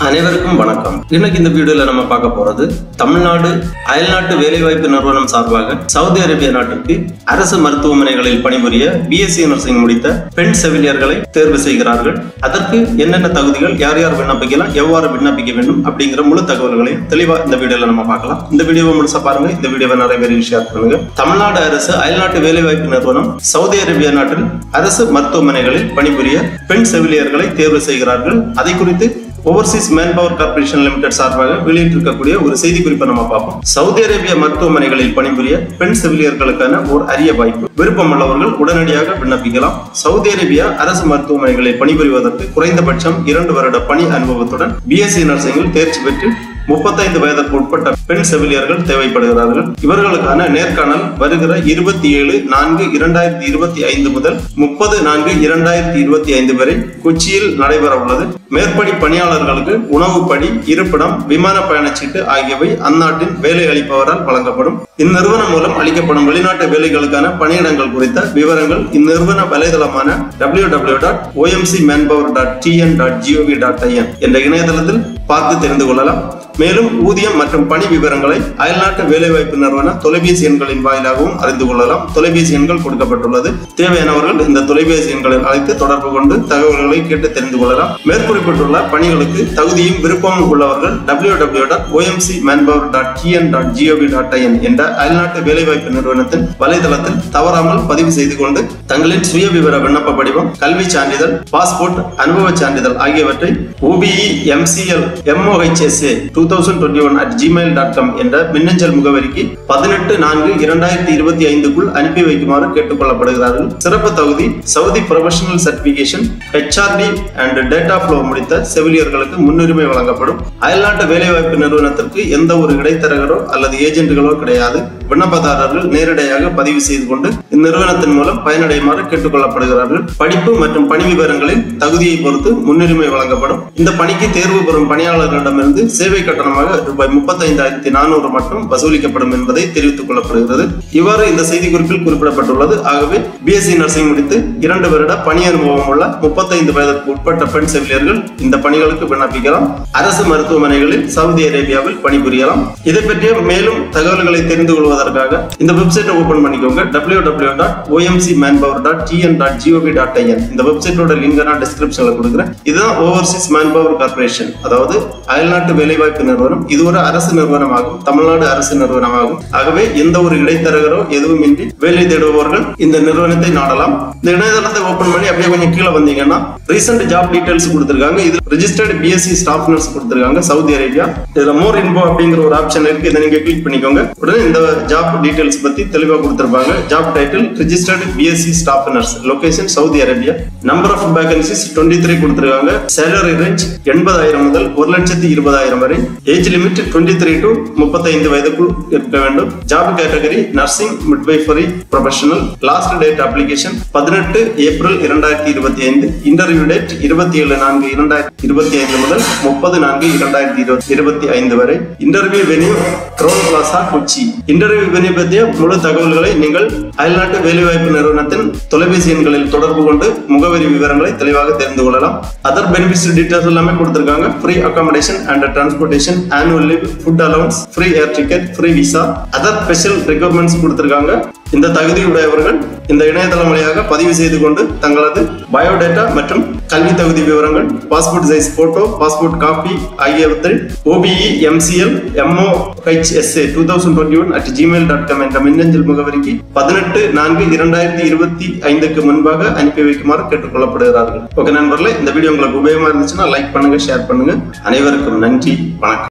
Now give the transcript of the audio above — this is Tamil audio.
அனைவருக்கும் வணக்கம். இன்னைக்கு இந்த வீடியோல நம்ம பார்க்க போறது தமிழ்நாடு அயல்நாட்டு வேலைவாய்ப்பு நிறுவனம் சார்பாக சவுதி அரேபியா நாட்டிற்கு அரசு மருத்துவமனைகளில் பணிபுரிய பிஎஸ்சி நர்சிங் முடித்த பெண் செவிலியர்களை தேர்வு செய்கிறார்கள். அதற்கு என்னென்ன தகுதிகள், யார் யார் விண்ணப்பிக்கலாம், எவ்வாறு விண்ணப்பிக்க வேண்டும் அப்படிங்கிற முழு தகவல்களையும் தெளிவா இந்த வீடியோல நம்ம பார்க்கலாம். இந்த வீடியோவை முழுசா பாருங்க. இந்த வீடியோவை நிறைய பேர் ஷேர் பண்ணுங்க. தமிழ்நாடு அரசு அயல்நாட்டு வேலைவாய்ப்பு நிறுவனம் சவுதி அரேபியா நாட்டில் அரசு மருத்துவமனைகளில் பணிபுரிய பெண் செவிலியர்களை தேர்வு செய்கிறார்கள். அதை குறித்து ஓவர்சீஸ் மேன்பவர் கார்பரேஷன் லிமிடெட் சார்பாக வெளியிட்டிருக்கக்கூடிய ஒரு செய்தி குறிப்பை நம்ம பார்ப்போம். சவுதி அரேபியா மருத்துவமனைகளில் பணிபுரிய பெண் செவிலியர்களுக்கான ஒரு அரிய வாய்ப்பு. விருப்பமுள்ளவர்கள் உடனடியாக விண்ணப்பிக்கலாம். சவுதி அரேபியா அரசு மருத்துவமனைகளில் பணிபுரிவதற்கு குறைந்தபட்சம் 2 வருட பணி அனுபவத்துடன் பிஎஸ்சி நர்சிங்கில் தேர்ச்சி பெற்று 35 வயதுக்கு உட்பட்ட பெண் செவிலியர்கள் தேவைப்படுகிறார்கள். இவர்களுக்கான நேர்காணல் வருகிற 27/4/2025 முதல் 30/4/2025 வரை கொச்சியில் நடைபெற உள்ளது. மேற்படி பணியாளர்களுக்கு உணவுப்படி, இருப்பிடம், விமான பயணச்சீட்டு ஆகியவை அந்நாட்டின் வேலை அளிப்பவரால் வழங்கப்படும். இந்நிறுவனம் மூலம் அளிக்கப்படும் வெளிநாட்டு வேலைகளுக்கான பணியிடங்கள் குறித்த விவரங்கள் இந்நிறுவன வலைதளமான www.omcmanpower.tn.gov.in என்ற இணையதளத்தில் பார்த்து தெரிந்து கொள்ளலாம். மேலும் ஊதியம் மற்றும் பணி விவரங்களை அயல்நாட்டு வேலைவாய்ப்பு நிறுவன தொலைபேசி எண்களின் வாயிலாகவும் அறிந்து கொள்ளலாம். தொலைபேசி எண்கள் கொடுக்கப்பட்டுள்ளது. தேவையானவர்கள் இந்த தொலைபேசி எண்களில் அழைத்து தொடர்பு கொண்டு தகவல்களை கேட்டு தெரிந்து கொள்ளலாம். மேற்குறிப்பிட்டுள்ள பணிகளுக்கு தகுதியும் விருப்பமும் உள்ளவர்கள் www.omcmanpower.tn.gov.in என்ற அயல்நாட்டு வேலைவாய்ப்பு நிறுவனத்தின் வலைதளத்தில் தவறாமல் பதிவு செய்து கொண்டு தங்களின் சுய விவர விண்ணப்ப படிவம், கல்வி சான்றிதழ், பாஸ்போர்ட், அனுபவ சான்றிதழ் ஆகியவற்றை obemcl2021@gmail.com என்ற மின்னஞ்சல் முகவரிக்கு 18/4/2025க்குள் அனுப்பி வைக்குமாறு கேட்டுக் கொள்ளப்படுகிறார்கள். சிறப்பு தகுதி Saudi professional certification, HRD and data flow முடித்த செவிலியர்களுக்கு முன்னுரிமை வழங்கப்படும். அயல்நாட்டு வேலைவாய்ப்பு நிறுவனத்திற்கு எந்த ஒரு இடைத்தரகரோ அல்லது ஏஜென்ட்களோ கிடையாது. விண்ணப்பதாரர்கள் நேரடியாக பதிவு செய்து கொண்டு இந்நிறுவனத்தின் மூலம் பயனடையுமாறு கேட்டுக் கொள்ளப்படுகிறார்கள். படிப்பு மற்றும் பணி விவரங்களில் தகுதியை பொறுத்து முன்னுரிமை வழங்கப்படும். இந்த பணிக்கு தேர்வு பெறும் பணியாளர்களிடமிருந்து சேவை கட்டணமாக ரூபாய் 35,400 மட்டும் வசூலிக்கப்படும் என்பதை தெரிவித்துக் கொள்ளப்படுகிறது. இவ்வாறு இந்த செய்தி குறிப்பில் குறிப்பிடப்பட்டுள்ளது. ஆகவே பிஎஸ்சி நர்சிங் முடித்து 2 வருட பணி அனுபவம் உள்ள 35 வயதுக்கு உட்பட்ட பெண் செவிலியர்கள் இந்த பணிகளுக்கு விண்ணப்பிக்கலாம். அரசு மருத்துவமனைகளில் சவுதி அரேபியாவில் பணிபுரியலாம். இதை பற்றிய மேலும் தகவல்களை தெரிந்து கொள்வதற்காக இந்த வெப்சைட்டை ஓபன் பண்ணிக்கோங்க. www.omcmanpower.tn.gov.in இந்த வெப்சைட்டோட லிங்க் நான் டிஸ்கிரிப்ஷன்ல கொடுக்கிறேன். இதுதான் ஓவர்சீஸ் மேன்பவர் கார்பரேஷன், அதாவது அயல்நாட்டு வேலைவாய்ப்பு நிறுவனம். இது ஒரு அரசு நிறுவனமாகும், தமிழ்நாடு அரசு நிறுவனமாகும். ஆகவே எந்த ஒரு இடைத்தரகரோ எதுவுமின்றி வேலை தேடுபவர்கள் இந்த நிறுவனத்தை நாடலாம். இந்த இணையதளத்தை ஓபன் பண்ணி அப்படியே கொஞ்சம் கீழே வந்தீங்கன்னா ரீசெண்ட் ஜாப் டீடைல்ஸ் கொடுத்திருக்காங்க. இது ரெஜிஸ்டர்ட் பிஎஸ்சி ஸ்டாஃப் நர்ஸ் கொடுத்திருக்காங்க சவுதி அரேபியா. இதுல மோர் இன்ஃபோ அப்படிங்கிற ஒரு ஆப்ஷன் இருக்கு. இதை நீங்க கிளிக் பண்ணிக்கோங்க. உடனே இந்த ஜாப் டீடைல்ஸ் பத்தி தெளிவா கொடுத்திருப்பாங்க. Job title registered BSc staff nurse, location Saudi Arabia. Number of vacancies 23 கொடுத்திருக்காங்க. சேலரி ரேஞ்ச் 80,000 முதல் 1,20,000 வரை. ஏஜ் லிமிட் 23 to 35 வயதுக்குள் இருக்க வேண்டும். Job category nursing midwifery professional. Last date application 18 April 2025. Interview date 27/4/2025 முதல் 30/4/2025 வரை. Interview venue Crowne Plaza, Kochi. Interview venue பற்றிய முழு தகவல்களை நீங்கள் அயல்நாட்டு வேலைவாய்ப்பு நிறுவனத்தின் தொலைபேசி எண்களில் தொடர்பு கொண்டு முகவரி விவரங்களை தெளிவாக தெரிந்து கொள்ளலாம். அதர் பெனிஃபிட்ஸ் டீடைல்ஸ் எல்லாமே கொடுத்திருக்காங்க. Free accommodation and transportation, annual leave, food allowance, free air ticket, free visa, other special requirements கொடுத்திருக்காங்க. இந்த தகுதியுடையவர்கள் இந்த இணையதளம் வழியாக பதிவு செய்து கொண்டு தங்களது பயோடேட்டா மற்றும் கல்வி தகுதி விவரங்கள், passport size photo, passport copy ஆகியவற்றை obemcl2021@gmail.com என்ற மின்னஞ்சல் முகவரிக்கு 18/4/2025க்கு முன்பாக அனுப்பி வைக்குமாறு கேட்டுக் கொள்ளப்படுகிறார்கள். ஓகே நண்பர்களே, இந்த வீடியோ உங்களுக்கு உபயோகமா இருந்துச்சுன்னா லைக் பண்ணுங்க, ஷேர் பண்ணுங்க. அனைவருக்கும் நன்றி, வணக்கம்.